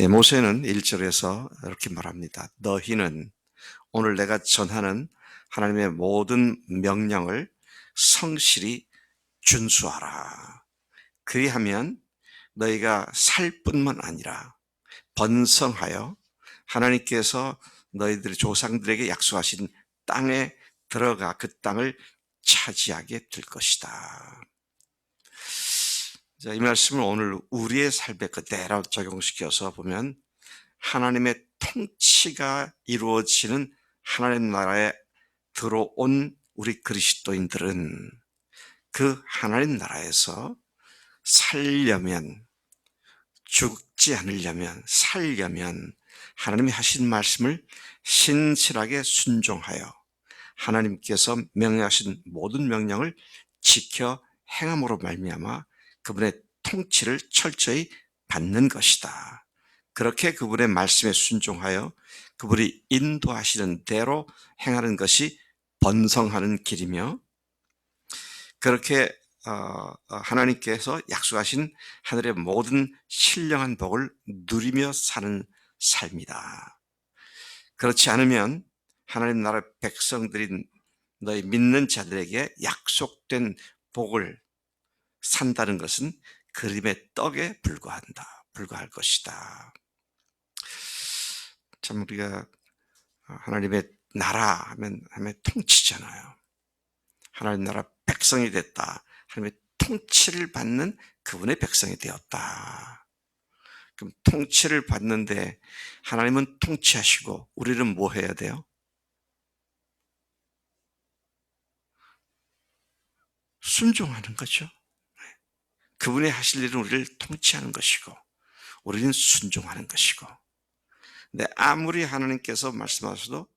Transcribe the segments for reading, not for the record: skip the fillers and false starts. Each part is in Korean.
모세는 1절에서 이렇게 말합니다. 너희는 오늘 내가 전하는 하나님의 모든 명령을 성실히 준수하라. 그리하면 너희가 살 뿐만 아니라 번성하여 하나님께서 너희들의 조상들에게 약속하신 땅에 들어가 그 땅을 차지하게 될 것이다. 자, 이 말씀을 오늘 우리의 삶에 그대로 적용시켜서 보면 하나님의 통치가 이루어지는 하나님 나라에 들어온 우리 그리스도인들은 그 하나님 나라에서 살려면, 죽지 않으려면, 살려면 하나님이 하신 말씀을 신실하게 순종하여 하나님께서 명령하신 모든 명령을 지켜 행함으로 말미암아 그분의 통치를 철저히 받는 것이다. 그렇게 그분의 말씀에 순종하여 그분이 인도하시는 대로 행하는 것이 번성하는 길이며, 그렇게 하나님께서 약속하신 하늘의 모든 신령한 복을 누리며 사는 삶이다. 그렇지 않으면 하나님 나라 백성들인 너희 믿는 자들에게 약속된 복을 산다는 것은 그림의 떡에 불과할 것이다. 참 우리가 하나님의 나라 하면 통치잖아요. 하나님 나라 백성이 됐다. 하나님의 통치를 받는 그분의 백성이 되었다. 그럼 통치를 받는데 하나님은 통치하시고 우리는 뭐 해야 돼요? 순종하는 거죠. 그분이 하실 일은 우리를 통치하는 것이고 우리는 순종하는 것이고, 근데 아무리 하나님께서 말씀하셔도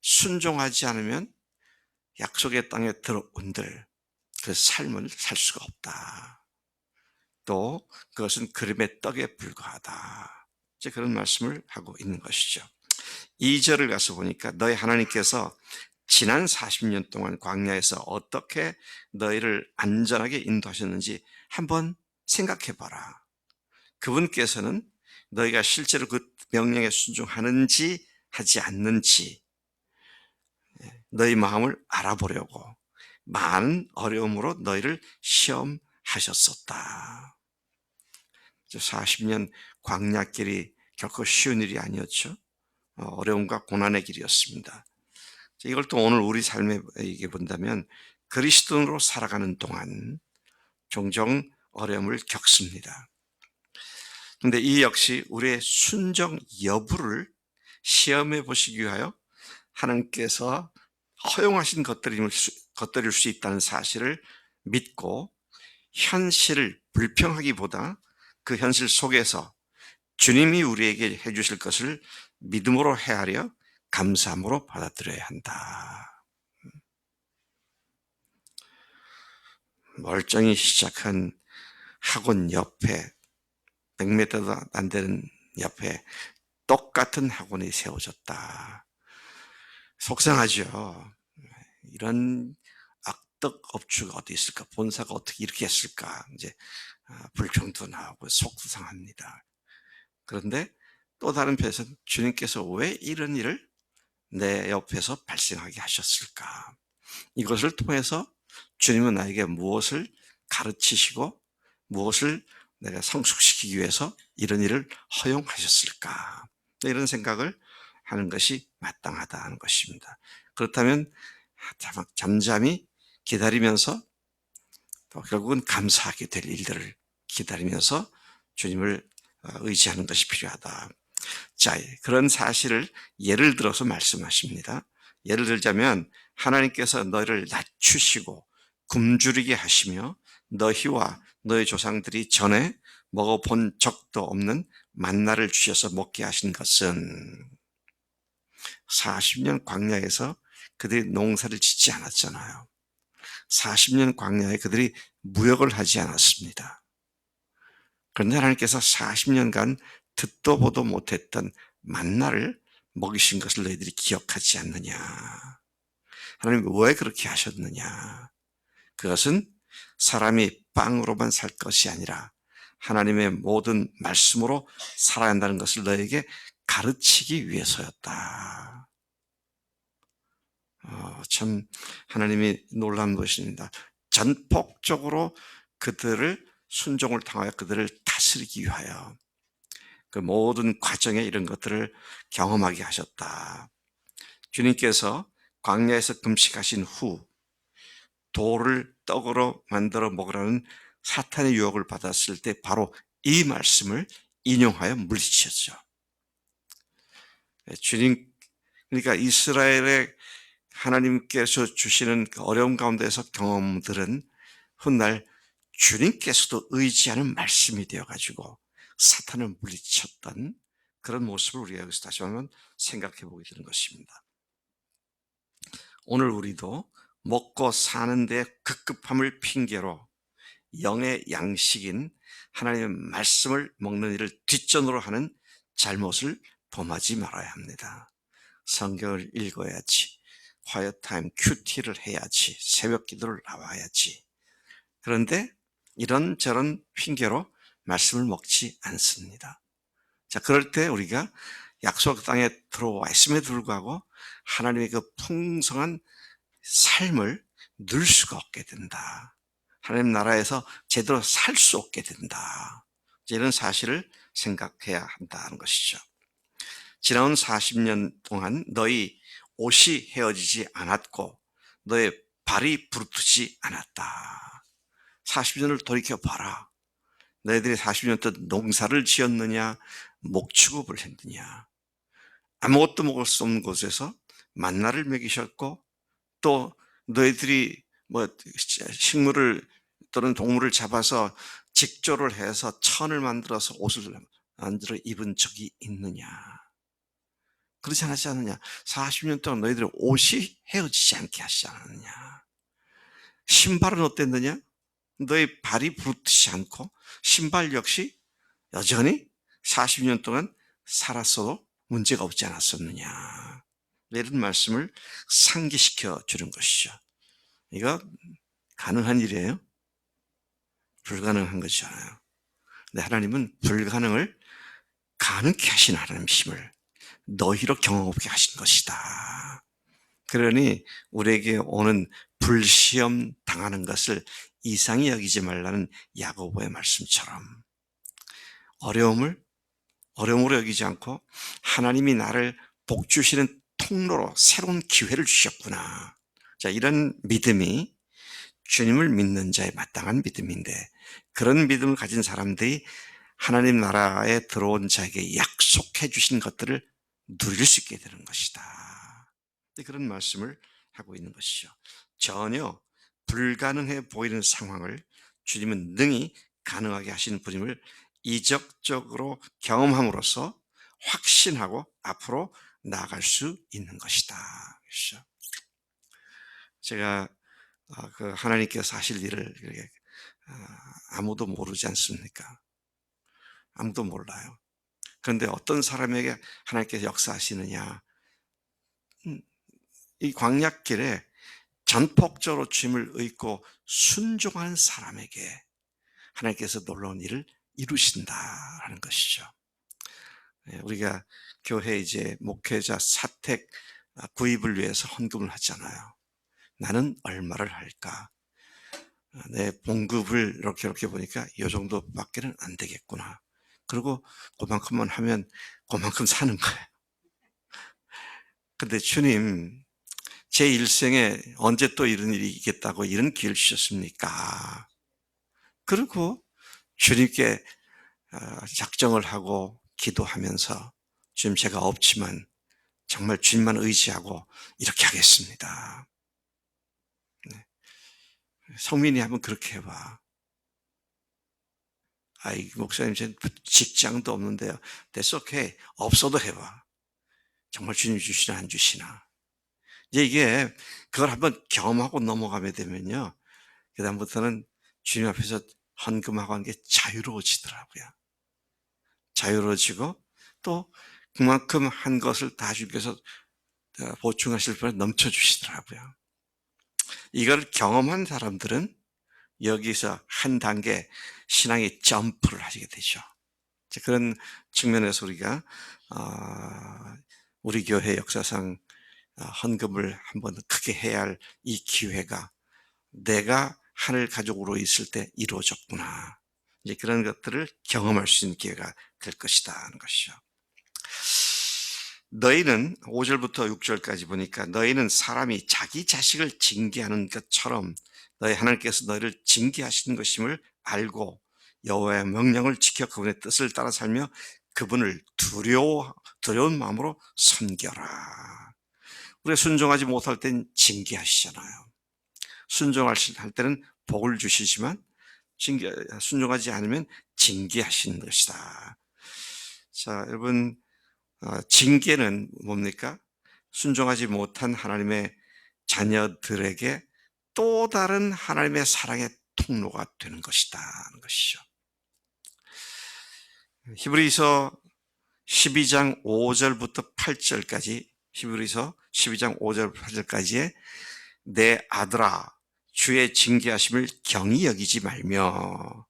순종하지 않으면 약속의 땅에 들어온들 그 삶을 살 수가 없다. 또 그것은 그림의 떡에 불과하다. 이제 그런 말씀을 하고 있는 것이죠. 2절을 가서 보니까 너희 하나님께서 지난 40년 동안 광야에서 어떻게 너희를 안전하게 인도하셨는지 한번 생각해 봐라. 그분께서는 너희가 실제로 그 명령에 순종하는지 하지 않는지 너희 마음을 알아보려고 많은 어려움으로 너희를 시험하셨었다. 40년 광야길이 결코 쉬운 일이 아니었죠. 어려움과 고난의 길이었습니다. 이걸 또 오늘 우리 삶에 얘기해 본다면 그리스도인으로 살아가는 동안 종종 어려움을 겪습니다. 그런데 이 역시 우리의 순종 여부를 시험해 보시기 위하여 하나님께서 허용하신 것들일 수 있다는 사실을 믿고 현실을 불평하기보다 그 현실 속에서 주님이 우리에게 해주실 것을 믿음으로 헤아려 감사함으로 받아들여야 한다. 멀쩡히 시작한 학원 옆에 100m도 안 되는 옆에 똑같은 학원이 세워졌다. 속상하죠. 이런 악덕 업주가 어디 있을까? 본사가 어떻게 이렇게 했을까? 이제 불평도 나오고 속도 상합니다. 그런데 또 다른 편에서는 주님께서 왜 이런 일을 내 옆에서 발생하게 하셨을까? 이것을 통해서 주님은 나에게 무엇을 가르치시고 무엇을 내가 성숙시키기 위해서 이런 일을 허용하셨을까? 이런 생각을 하는 것이 마땅하다는 것입니다. 그렇다면 잠잠히 기다리면서 또 결국은 감사하게 될 일들을 기다리면서 주님을 의지하는 것이 필요하다. 자, 그런 사실을 예를 들어서 말씀하십니다. 예를 들자면 하나님께서 너희를 낮추시고 굶주리게 하시며 너희와 너희 조상들이 전에 먹어본 적도 없는 만나를 주셔서 먹게 하신 것은 40년 광야에서 그들이 농사를 짓지 않았잖아요. 40년 광야에 그들이 무역을 하지 않았습니다. 그런데 하나님께서 40년간 듣도 보도 못했던 만나를 먹이신 것을 너희들이 기억하지 않느냐. 하나님 왜 그렇게 하셨느냐. 그것은 사람이 빵으로만 살 것이 아니라 하나님의 모든 말씀으로 살아야 한다는 것을 너에게 가르치기 위해서였다. 참 하나님이 놀라운 것입니다. 전폭적으로 그들을 순종을 당하여 그들을 다스리기 위하여 그 모든 과정에 이런 것들을 경험하게 하셨다. 주님께서 광야에서 금식하신 후 돌을 떡으로 만들어 먹으라는 사탄의 유혹을 받았을 때 바로 이 말씀을 인용하여 물리치셨죠. 주님, 그러니까 이스라엘의 하나님께서 주시는 그 어려움 가운데서 경험들은 훗날 주님께서도 의지하는 말씀이 되어가지고 사탄을 물리쳤던 그런 모습을 우리가 여기서 다시 한번 생각해 보게 되는 것입니다. 오늘 우리도 먹고 사는데 급급함을 핑계로 영의 양식인 하나님의 말씀을 먹는 일을 뒷전으로 하는 잘못을 범하지 말아야 합니다. 성경을 읽어야지, 화요타임 큐티를 해야지, 새벽 기도를 나와야지. 그런데 이런저런 핑계로 말씀을 먹지 않습니다. 자, 그럴 때 우리가 약속 땅에 들어와 있음에도 불구하고 하나님의 그 풍성한 삶을 누릴 수가 없게 된다. 하나님 나라에서 제대로 살 수 없게 된다. 이런 사실을 생각해야 한다는 것이죠. 지나온 40년 동안 너희 옷이 헤어지지 않았고 너의 발이 부르트지 않았다. 40년을 돌이켜봐라. 너희들이 40년 동안 농사를 지었느냐, 목축업을 했느냐. 아무것도 먹을 수 없는 곳에서 만나를 먹이셨고 또 너희들이 뭐 식물을 또는 동물을 잡아서 직조를 해서 천을 만들어서 옷을 만들어 입은 적이 있느냐. 그렇지 않았지 않느냐. 40년 동안 너희들의 옷이 헤어지지 않게 하시지 않았느냐. 신발은 어땠느냐. 너의 발이 부르트지 않고 신발 역시 여전히 40년 동안 살았어도 문제가 없지 않았었느냐. 이런 말씀을 상기시켜 주는 것이죠. 이거 가능한 일이에요? 불가능한 것이잖아요. 근데 하나님은 불가능을 가능케 하신 하나님이심을 너희로 경험하게 하신 것이다. 그러니 우리에게 오는 불시험 당하는 것을 이상히 여기지 말라는 야고보의 말씀처럼 어려움으로 여기지 않고 하나님이 나를 복 주시는 통로로 새로운 기회를 주셨구나. 자, 이런 믿음이 주님을 믿는 자의 마땅한 믿음인데 그런 믿음을 가진 사람들이 하나님 나라에 들어온 자에게 약속해 주신 것들을 누릴 수 있게 되는 것이다. 그런 말씀을 하고 있는 것이죠. 전혀 불가능해 보이는 상황을 주님은 능히 가능하게 하시는 분임을 이적적으로 경험함으로써 확신하고 앞으로 나아갈 수 있는 것이다. 그렇죠? 제가 그 하나님께서 하실 일을 아무도 모르지 않습니까? 아무도 몰라요. 그런데 어떤 사람에게 하나님께서 역사하시느냐? 이 광야길에 전폭적으로 주님을 의고 순종하는 사람에게 하나님께서 놀라운 일을 이루신다라는 것이죠. 우리가 교회 이제 목회자 사택 구입을 위해서 헌금을 하잖아요. 나는 얼마를 할까? 내 봉급을 이렇게 보니까 이 정도밖에는 안 되겠구나. 그리고 그만큼만 하면 그만큼 사는 거예요. 근데 주님, 제 일생에 언제 또 이런 일이 있겠다고 이런 기회를 주셨습니까? 그리고 주님께 작정을 하고 기도하면서 주님 제가 없지만 정말 주님만 의지하고 이렇게 하겠습니다. 네. 성민이 한번 그렇게 해봐. 아이 목사님 제 직장도 없는데요. That's okay. 없어도 해봐. 정말 주님 주시나 안 주시나. 이제 이게 그걸 한번 경험하고 넘어가게 되면요. 그다음부터는 주님 앞에서 헌금하고 하는 게 자유로워지더라고요. 자유로워지고 또 그만큼 한 것을 다 주께서 보충하실 분에 넘쳐주시더라고요. 이걸 경험한 사람들은 여기서 한 단계 신앙의 점프를 하게 되죠. 그런 측면에서 우리가 우리 교회 역사상 헌금을 한번 크게 해야 할 이 기회가 내가 하늘 가족으로 있을 때 이루어졌구나. 이제 그런 것들을 경험할 수 있는 기회가 될 것이다 하는 것이죠. 너희는 5절부터 6절까지 보니까 너희는 사람이 자기 자식을 징계하는 것처럼 너희 하나님께서 너희를 징계하시는 것임을 알고 여호와의 명령을 지켜 그분의 뜻을 따라 살며 그분을 두려운 마음으로 섬겨라. 우리가 순종하지 못할 땐 징계하시잖아요. 순종할 때는 복을 주시지만 순종하지 않으면 징계하시는 것이다. 자, 여러분, 징계는 뭡니까? 순종하지 못한 하나님의 자녀들에게 또 다른 하나님의 사랑의 통로가 되는 것이다 하는 것이죠. 히브리서 12장 5절부터 8절까지 히브리서 12장 5절 8절까지의 내 아들아 주의 징계하심을 경히 여기지 말며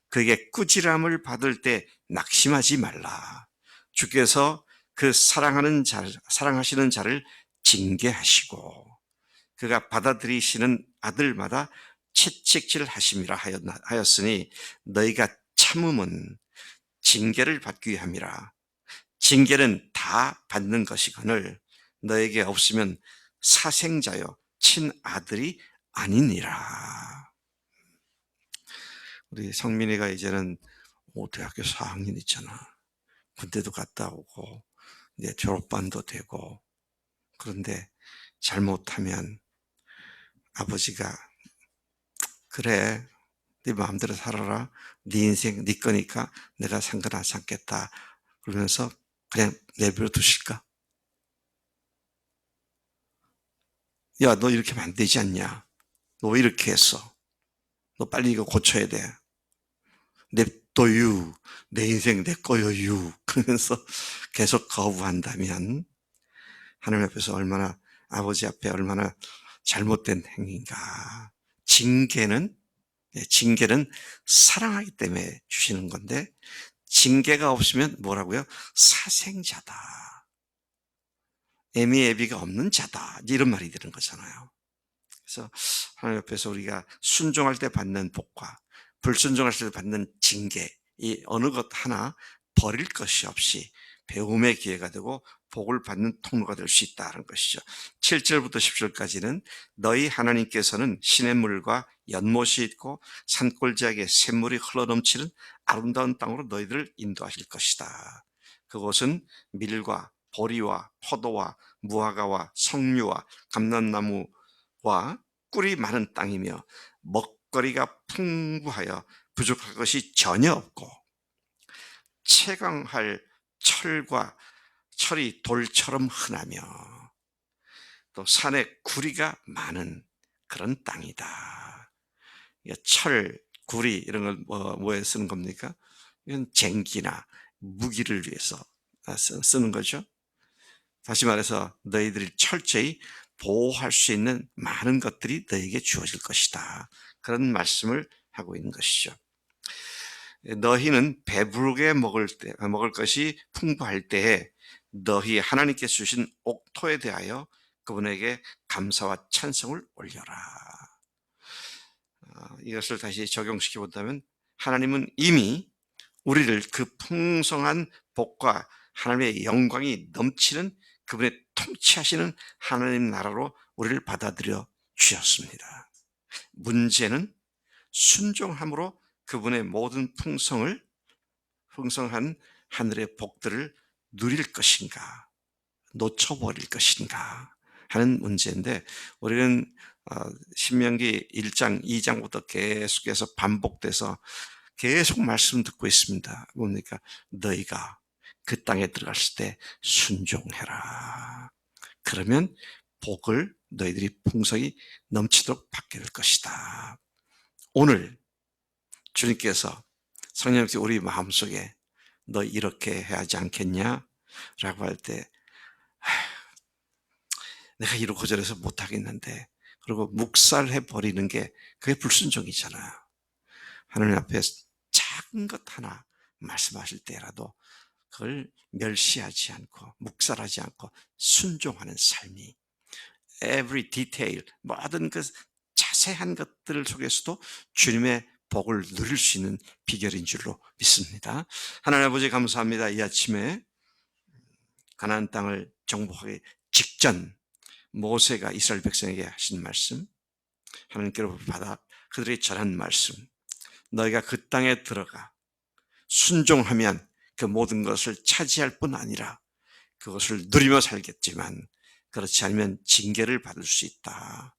그에게 꾸지람을 받을 때 낙심하지 말라. 주께서 그 사랑하시는 자를 징계하시고 그가 받아들이시는 아들마다 채찍질 하심이라 하였으니 너희가 참음은 징계를 받기 위함이라. 징계는 다 받는 것이거늘 너에게 없으면 사생자여 친아들이 아니니라. 우리 성민이가 이제는 대학교 4학년 있잖아. 군대도 갔다 오고 이제 졸업반도 되고, 그런데 잘못하면 아버지가 그래 네 마음대로 살아라, 네 인생 네 거니까 내가 상관하지 않겠다 그러면서 그냥 내버려 두실까? 야, 너 이렇게 하면 안 되지 않냐? 너 왜 이렇게 했어? 너 빨리 이거 고쳐야 돼. 냅둬유, 내 인생 내 거여유 그러면서 계속 거부한다면 하나님 앞에서 얼마나, 아버지 앞에 얼마나 잘못된 행위인가. 징계는 사랑하기 때문에 주시는 건데 징계가 없으면 뭐라고요? 사생자다. 애미애비가 없는 자다. 이런 말이 되는 거잖아요. 그래서 하나님 앞에서 우리가 순종할 때 받는 복과 불순종할 때 받는 징계, 이 어느 것 하나 버릴 것이 없이 배움의 기회가 되고 복을 받는 통로가 될 수 있다는 것이죠. 7절부터 10절까지는 너희 하나님께서는 시냇물과 연못이 있고 산골짜기에 샘물이 흘러넘치는 아름다운 땅으로 너희들을 인도하실 것이다. 그곳은 밀과 보리와 포도와 무화과와 석류와 감람나무와 꿀이 많은 땅이며 먹거리가 풍부하여 부족할 것이 전혀 없고 채광할 철이 돌처럼 흔하며 또 산에 구리가 많은 그런 땅이다. 철, 구리 이런 걸 뭐에 쓰는 겁니까? 이건 쟁기나 무기를 위해서 쓰는 거죠. 다시 말해서 너희들이 철저히 보호할 수 있는 많은 것들이 너희에게 주어질 것이다. 그런 말씀을 하고 있는 것이죠. 너희는 배부르게 먹을 것이 풍부할 때에 너희 하나님께서 주신 옥토에 대하여 그분에게 감사와 찬송을 올려라. 이것을 다시 적용시켜 본다면 하나님은 이미 우리를 그 풍성한 복과 하나님의 영광이 넘치는 그분의 통치하시는 하나님 나라로 우리를 받아들여 주셨습니다. 문제는 순종함으로 그분의 모든 풍성한 하늘의 복들을 누릴 것인가, 놓쳐버릴 것인가 하는 문제인데, 우리는 신명기 1장, 2장부터 계속해서 반복돼서 계속 말씀 듣고 있습니다. 뭡니까? 너희가 그 땅에 들어갔을 때 순종해라. 그러면 복을 너희들이 풍성히 넘치도록 받게 될 것이다. 오늘 주님께서 성령님께서 우리 마음속에 너 이렇게 해야 하지 않겠냐? 라고 할 때 내가 이러고 저래서 못하겠는데, 그리고 묵살해 버리는 게 그게 불순종이잖아요. 하나님 앞에 작은 것 하나 말씀하실 때라도 그걸 멸시하지 않고 묵살하지 않고 순종하는 삶이 every detail, 모든 그 자세한 것들 속에서도 주님의 복을 누릴 수 있는 비결인 줄로 믿습니다. 하나님 아버지 감사합니다. 이 아침에 가나안 땅을 정복하기 직전 모세가 이스라엘 백성에게 하신 말씀, 하나님께로 받아 그들이 전한 말씀, 너희가 그 땅에 들어가 순종하면 그 모든 것을 차지할 뿐 아니라 그것을 누리며 살겠지만 그렇지 않으면 징계를 받을 수 있다.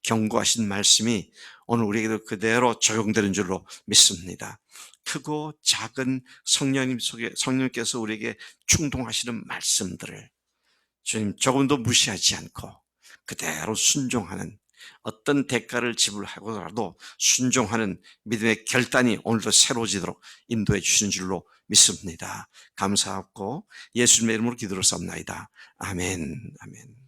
경고하신 말씀이 오늘 우리에게도 그대로 적용되는 줄로 믿습니다. 크고 작은 성령님 속에 성령께서 우리에게 충동하시는 말씀들을 주님 조금도 무시하지 않고 그대로 순종하는, 어떤 대가를 지불하고라도 순종하는 믿음의 결단이 오늘도 새로워지도록 인도해 주시는 줄로 믿습니다. 감사하고 예수님의 이름으로 기도를 쌉나이다. 아멘. 아멘.